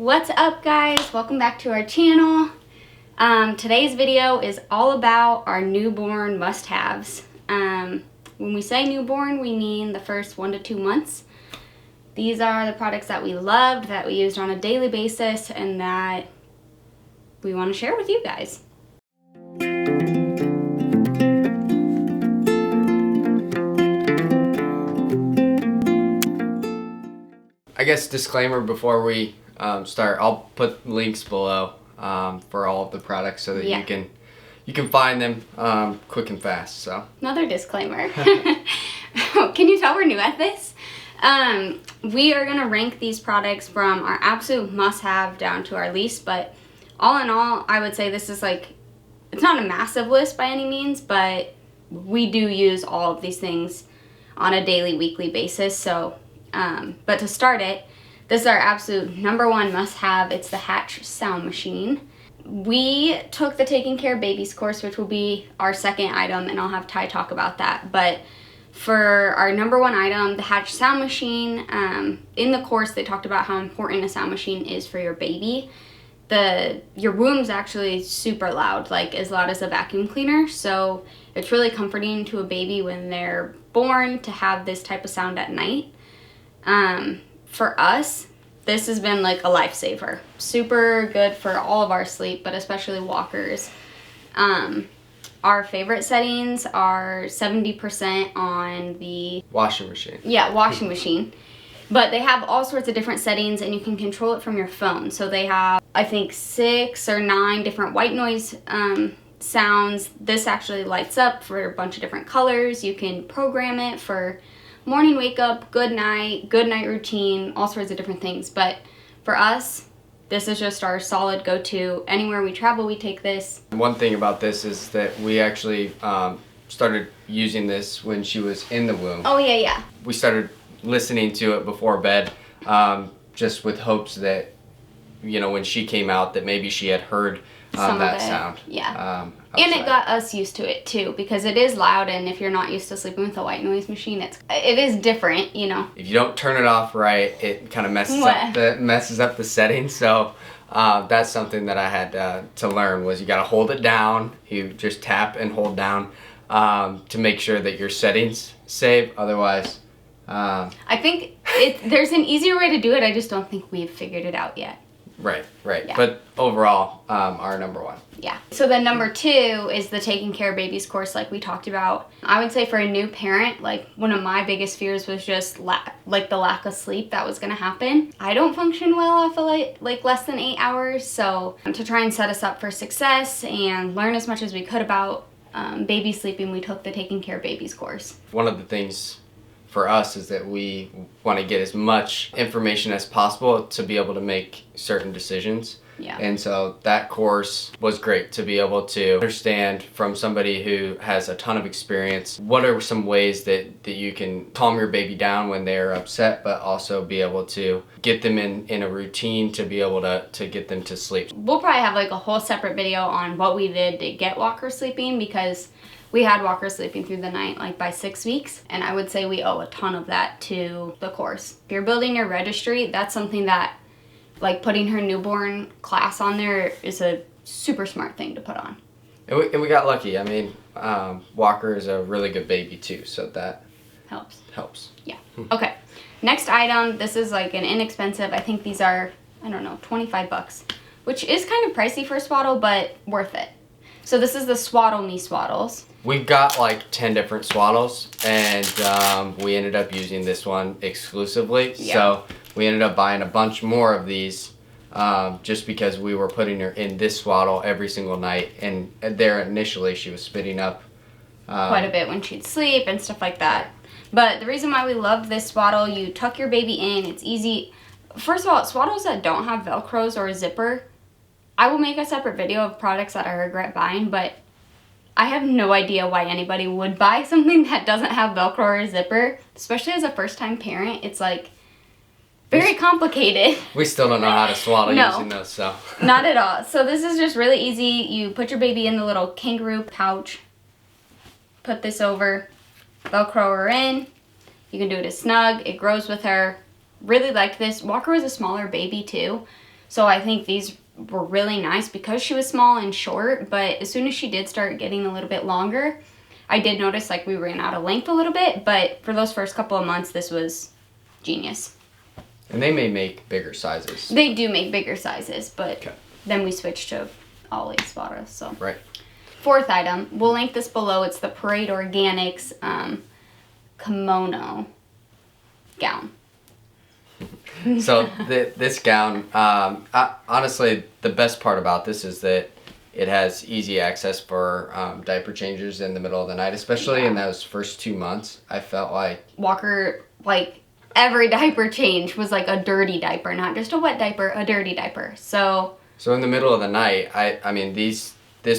What's up, guys? Welcome back to our channel. Today's video is all about our newborn must-haves. When we say newborn, we mean the first 1 to 2 months. These are the products that we loved, that we used on a daily basis, and that we want to share with you guys. I guess disclaimer before we start, I'll put links below for all of the products so that you can find them quick and fast. So another disclaimer. Can you tell we're new at this? We are gonna rank these products from our absolute must-have down to our least, but all in all, I would say this is like, it's not a massive list by any means, but we do use all of these things on a daily, weekly basis. So, but to start it, this is our absolute #1 must-have. It's the Hatch sound machine. We took the Taking Care of Babies course, which will be our second item, and I'll have Ty talk about that. But for our #1 item, the Hatch sound machine, in the course they talked about how important a sound machine is for your baby. Your womb's actually super loud, like as loud as a vacuum cleaner. So it's really comforting to a baby when they're born to have this type of sound at night. For us, this has been like a lifesaver. Super good for all of our sleep, but especially walkers. Our favorite settings are 70% on the washing machine. Yeah, washing machine. But they have all sorts of different settings, and you can control it from your phone. So they have, I think, 6 or 9 different white noise sounds. This actually lights up for a bunch of different colors. You can program it for morning wake up, good night routine, all sorts of different things. But for us, this is just our solid go-to. Anywhere we travel, we take this. One thing about this is that we actually started using this when she was in the womb. Oh, yeah. We started listening to it before bed, just with hopes that, you know, when she came out, that maybe she had heard that sound. Yeah. And it got us used to it too, because it is loud, and if you're not used to sleeping with a white noise machine, it is different, you know. If you don't turn it off right, it kind of messes up the settings. So that's something that I had to learn, was you got to hold it down. You just tap and hold down to make sure that your settings save. Otherwise, I think there's an easier way to do it. I just don't think we've figured it out yet. Right. Yeah. But overall, our #1. Yeah. So then #2 is the Taking Care of Babies course, like we talked about. I would say for a new parent, like one of my biggest fears was just the lack of sleep that was going to happen. I don't function well off of like less than 8 hours. So to try and set us up for success and learn as much as we could about baby sleeping, we took the Taking Care of Babies course. One of the things for us is that we want to get as much information as possible to be able to make certain decisions. Yeah. And so that course was great to be able to understand from somebody who has a ton of experience, what are some ways that you can calm your baby down when they're upset, but also be able to get them in a routine to be able to get them to sleep. We'll probably have like a whole separate video on what we did to get Walker sleeping, because we had Walker sleeping through the night like by 6 weeks, and I would say we owe a ton of that to the course. If you're building your registry, that's something that, like, putting her newborn class on there is a super smart thing to put on. And we got lucky. I mean, Walker is a really good baby too, so that helps. Yeah. Okay. Next item, this is like an inexpensive, I think these are, I don't know, $25, which is kind of pricey for a Swaddle, but worth it. So this is the Swaddle knee swaddles. We've got like 10 different Swaddles, and we ended up using this one exclusively. Yeah. So we ended up buying a bunch more of these just because we were putting her in this Swaddle every single night. And there initially she was spitting up quite a bit when she'd sleep and stuff like that. But the reason why we love this Swaddle, you tuck your baby in, it's easy. First of all, Swaddles that don't have Velcros or a zipper, I will make a separate video of products that I regret buying, but I have no idea why anybody would buy something that doesn't have Velcro or a zipper, especially as a first-time parent. It's like very complicated. We still don't know how to swaddle using those, so. Not at all. So this is just really easy. You put your baby in the little kangaroo pouch, put this over, Velcro her in. You can do it as snug. It grows with her. Really liked this. Walker was a smaller baby too, So I think these were really nice because she was small and short, but as soon as she did start getting a little bit longer, I did notice like we ran out of length a little bit, but for those first couple of months, this was genius. And they may make bigger sizes. They do make bigger sizes, but Okay. then we switched to Ollie's Swaddle, so. Right. Fourth item, we'll link this below. It's the Parade Organics kimono gown. So this gown, honestly, the best part about this is that it has easy access for diaper changers in the middle of the night, especially in those first 2 months. I felt like Walker, like every diaper change was like a dirty diaper, not just a wet diaper, a dirty diaper. So in the middle of the night, I mean this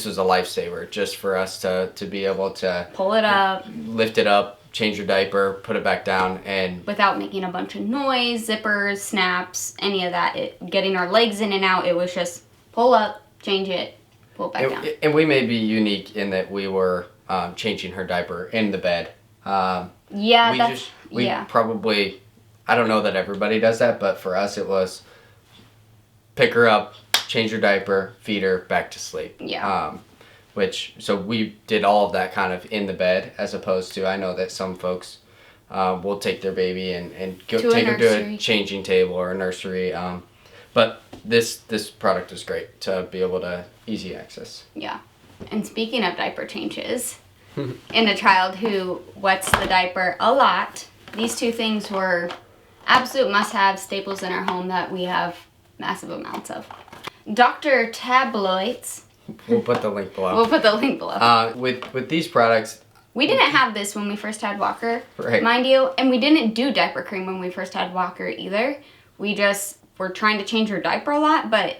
was a lifesaver just for us to be able to pull it up, lift it up, change your diaper, put it back down, and without making a bunch of noise, zippers, snaps, any of that. Getting our legs in and out, it was just pull up, change it, pull it back down. And we may be unique in that we were changing her diaper in the bed. We probably, I don't know that everybody does that, but for us it was pick her up, change her diaper, feed her, back to sleep. Yeah. So we did all of that kind of in the bed, as opposed to, I know that some folks will take their baby and take her to a changing table or a nursery. But this product is great to be able to easy access. Yeah. And speaking of diaper changes, in a child who wets the diaper a lot, these two things were absolute must-have staples in our home that we have massive amounts of. Dr. Tabloids. We'll put the link below. We'll put the link below. With these products, we didn't have this when we first had Walker, right, mind you, and we didn't do diaper cream when we first had Walker either. We just were trying to change her diaper a lot, but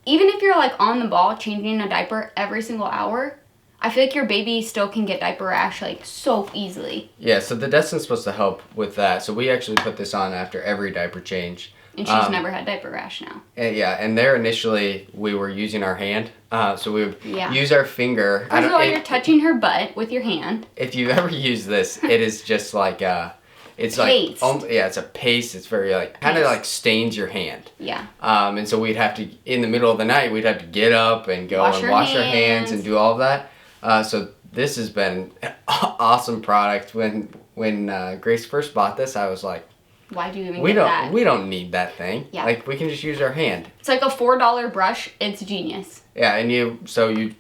even if you're like on the ball changing a diaper every single hour, I feel like your baby still can get diaper rash like so easily. Yeah, so the Destin's supposed to help with that. So we actually put this on after every diaper change. And she's never had diaper rash now. And there initially we were using our hand. So we would use our finger. First of all, you're touching her butt with your hand. If you've ever used this, it is just like it's paste. Like it's a paste. It's very like kind of like stains your hand. Yeah. And so we'd have to, in the middle of the night, we'd have to get up and go wash our hands and do all of that. So this has been an awesome product. When Grace first bought this, I was like, why do you even get that? We don't need that thing. Yeah. Like, we can just use our hand. It's like a $4 brush. It's genius. Yeah, and you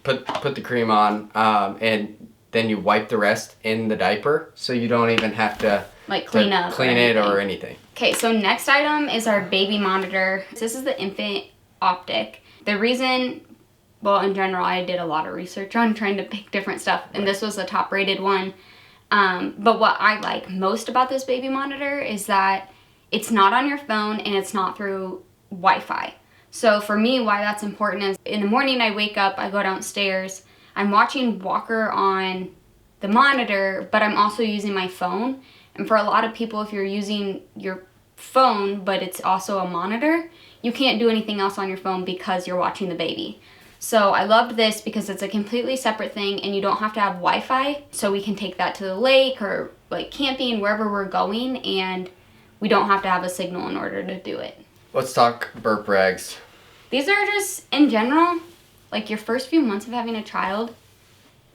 put the cream on, and then you wipe the rest in the diaper, so you don't even have to like clean it or anything. Okay, so next item is our baby monitor. This is the Infant Optic. The reason, well, in general, I did a lot of research on trying to pick different stuff, and this was the top rated one. But what I like most about this baby monitor is that it's not on your phone and it's not through Wi-Fi. So for me, why that's important is in the morning I wake up, I go downstairs, I'm watching Walker on the monitor, but I'm also using my phone. And for a lot of people, if you're using your phone, but it's also a monitor, you can't do anything else on your phone because you're watching the baby. So I loved this because it's a completely separate thing and you don't have to have Wi-Fi, so we can take that to the lake or like camping, wherever we're going, and we don't have to have a signal in order to do it. Let's talk burp rags. These are just, in general, like your first few months of having a child,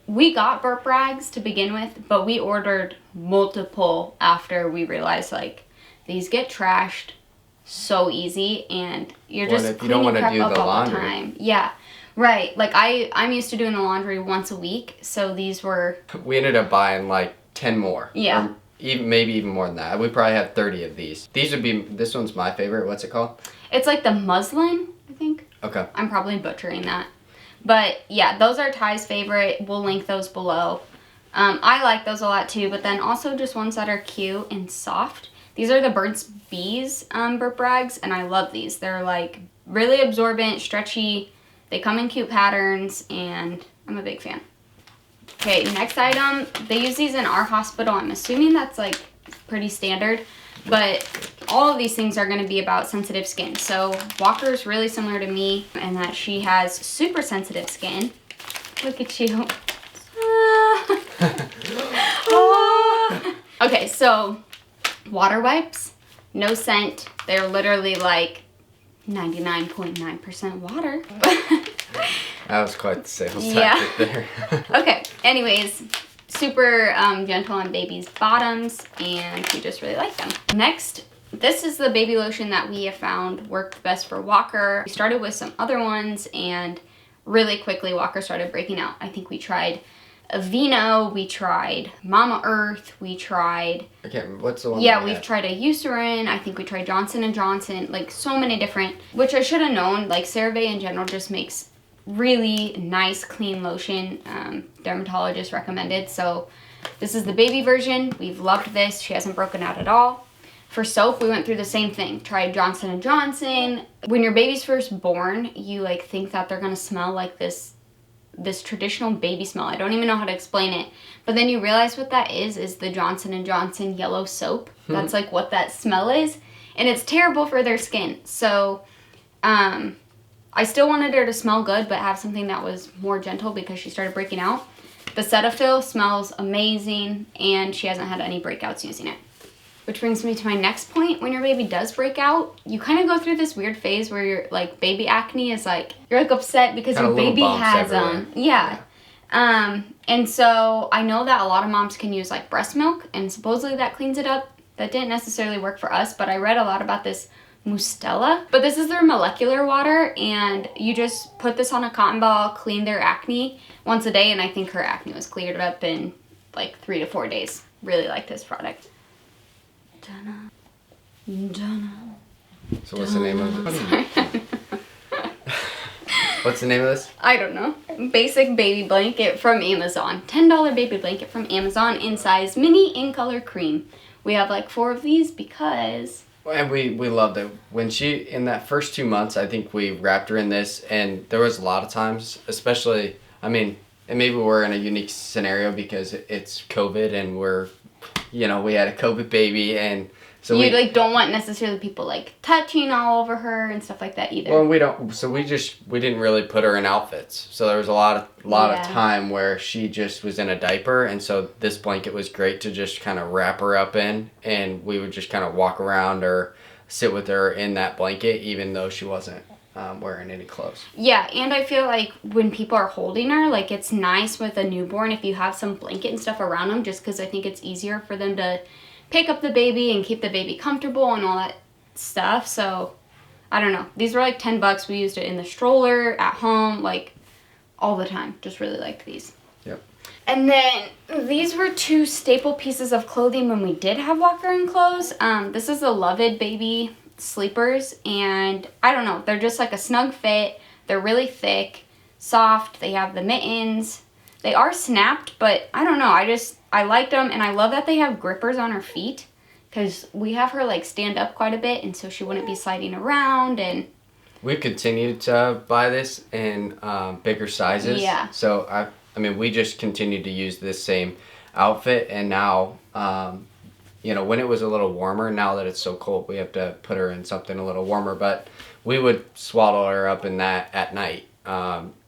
we got burp rags to begin with, but we ordered multiple after we realized like these get trashed so easy and you're just cleaning crap up all the time. Yeah. Right, like I'm used to doing the laundry once a week, so these were... We ended up buying like 10 more. Yeah. Or maybe even more than that. We probably have 30 of these. This one's my favorite. What's it called? It's like the muslin, I think. Okay. I'm probably butchering that. But yeah, those are Ty's favorite. We'll link those below. I like those a lot too, but then also just ones that are cute and soft. These are the Burt's Bees burp rags, and I love these. They're like really absorbent, stretchy. They come in cute patterns, and I'm a big fan. Okay, next item. They use these in our hospital. I'm assuming that's like pretty standard, but all of these things are going to be about sensitive skin. So Walker's really similar to me in that she has super sensitive skin. Look at you. Okay, so water wipes, no scent. They're literally like 99.9% water. That was quite the sales Yeah. tactic there. Okay, anyways, super gentle on baby's bottoms, and we just really like them. Next, this is the baby lotion that we have found worked best for Walker. We started with some other ones, and really quickly Walker started breaking out. I think we tried Aveeno, we tried Mama Earth, we tried... I can't remember. What's the one? Yeah, we've tried a Eucerin. I think we tried Johnson & Johnson. Like, so many different... Which I should have known. Like, CeraVe in general just makes really nice, clean lotion. Dermatologist recommended. So, this is the baby version. We've loved this. She hasn't broken out at all. For soap, we went through the same thing. Tried Johnson & Johnson. When your baby's first born, you, like, think that they're gonna smell like this traditional baby smell. I don't even know how to explain it. But then you realize what that is the Johnson & Johnson yellow soap. That's like what that smell is. And it's terrible for their skin. So I still wanted her to smell good, but have something that was more gentle because she started breaking out. The Cetaphil smells amazing, and she hasn't had any breakouts using it. Which brings me to my next point. When your baby does break out, you kind of go through this weird phase where you're like, baby acne is like, you're like upset because your baby has them. Yeah. And so I know that a lot of moms can use like breast milk, and supposedly that cleans it up. That didn't necessarily work for us, but I read a lot about this Mustela. But this is their molecular water, and you just put this on a cotton ball, clean their acne once a day, and I think her acne was cleared up in like 3 to 4 days. Really like this product. So what's the name of it? What's the name of this? I don't know. Basic baby blanket from Amazon. $10 baby blanket from Amazon in size mini in color cream. We have like 4 of these because... And we loved it. When in that first 2 months, I think we wrapped her in this, and there was a lot of times, especially, I mean, and maybe we're in a unique scenario because it's COVID and we had a COVID baby, and so you like don't want necessarily people like touching all over her and stuff like that either. Well, we don't. So we didn't really put her in outfits. So there was a lot of time where she just was in a diaper, and so this blanket was great to just kind of wrap her up in, and we would just kind of walk around or sit with her in that blanket, even though she wasn't wearing any clothes. Yeah, and I feel like when people are holding her, like it's nice with a newborn if you have some blanket and stuff around them, just because I think it's easier for them to pick up the baby and keep the baby comfortable and all that stuff. So I don't know, these were like $10. We used it in the stroller, at home, like all the time. Just really liked these. Yep. And then these were 2 staple pieces of clothing when we did have Walker in clothes. This is the Loved baby sleepers, and I don't know, they're just like a snug fit. They're really thick, soft. They have the mittens. They are snapped, but I don't know, I liked them, and I love that they have grippers on her feet, because we have her like stand up quite a bit, and so she wouldn't be sliding around. And we've continued to buy this in bigger sizes. Yeah. So I mean, we just continued to use this same outfit, and now when it was a little warmer, now that it's so cold, we have to put her in something a little warmer. But we would swaddle her up in that at night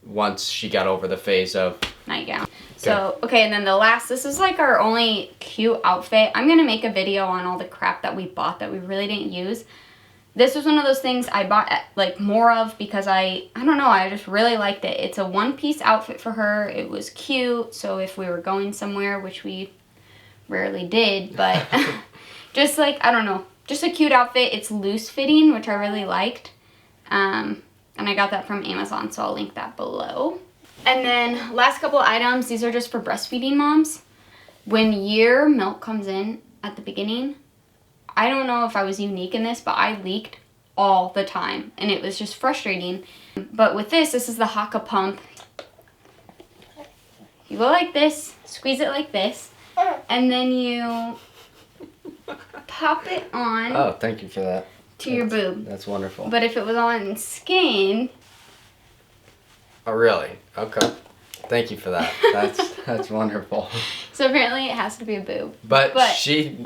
once she got over the phase of nightgown. So, okay, and then this is like our only cute outfit. I'm going to make a video on all the crap that we bought that we really didn't use. This was one of those things I bought like more of because I don't know, I just really liked it. It's a 1-piece outfit for her. It was cute, so if we were going somewhere, which we rarely did, but just like, I don't know, just a cute outfit. It's loose fitting, which I really liked. And I got that from Amazon, so I'll link that below. And then last couple items, these are just for breastfeeding moms. When your milk comes in at the beginning, I don't know if I was unique in this, but I leaked all the time, and it was just frustrating. But with this is the Haka pump. You go like this, squeeze it like this, and then you pop it on. Oh, thank you for that. To your boob. That's wonderful. But if it was on skin... Oh, really? Okay. Thank you for that. That's wonderful. So apparently it has to be a boob. But she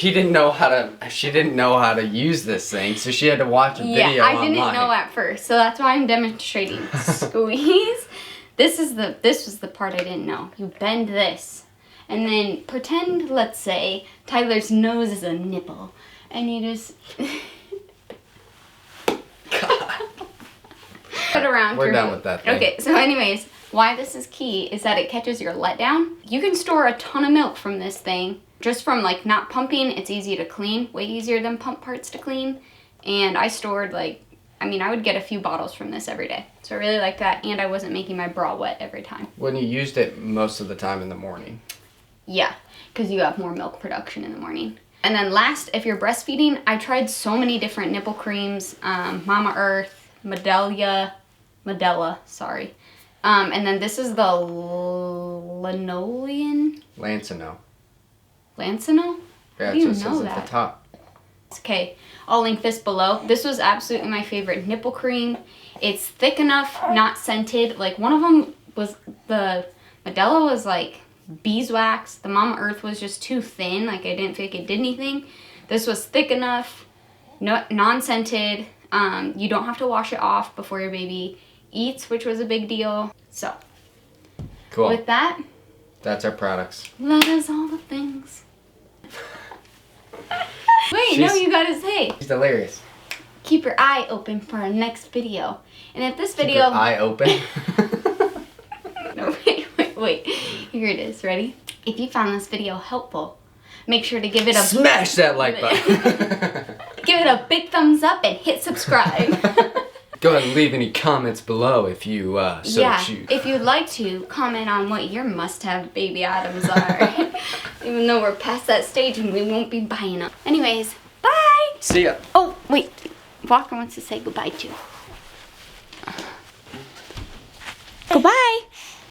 didn't know how to use this thing, so she had to watch a video online. Yeah, I didn't know at first, so that's why I'm demonstrating. Squeeze. This was the part I didn't know. You bend this, and then pretend, let's say, Tyler's nose is a nipple, and you just... God. Put around We're your done hoop. with that thing. Okay, so anyways, why this is key is that it catches your letdown. You can store a ton of milk from this thing. Just from like not pumping, it's easy to clean. Way easier than pump parts to clean. And I stored like, I mean, I would get a few bottles from this every day. So I really like that, and I wasn't making my bra wet every time. When you used it most of the time in the morning. Yeah, because you have more milk production in the morning. And then last, if you're breastfeeding, I tried so many different nipple creams. Mama Earth, Medela, sorry. And then this is the linoleum? Lancino. Lancino? Yeah, How do you it says know at that? the top. Okay, I'll link this below. This was absolutely my favorite nipple cream. It's thick enough, not scented. Like one of them was, the Medela was like beeswax. The Mama Earth was just too thin. Like I didn't feel like it did anything. This was thick enough, non-scented. You don't have to wash it off before your baby eats, which was a big deal. So, Cool. with that, That's our products. that is all the things. Wait, no, you gotta say. She's delirious. Keep your eye open for our next video. And if this Keep video... your eye open. No, wait. Here it is. Ready? If you found this video helpful, make sure to give it a... Smash that like button. Give it a big thumbs up and hit subscribe. Go ahead and leave any comments below if you so choose. If you'd like to, comment on what your must-have baby items are. Even though we're past that stage and we won't be buying them. Anyways, bye! See ya. Oh, wait. Walker wants to say goodbye too. Goodbye!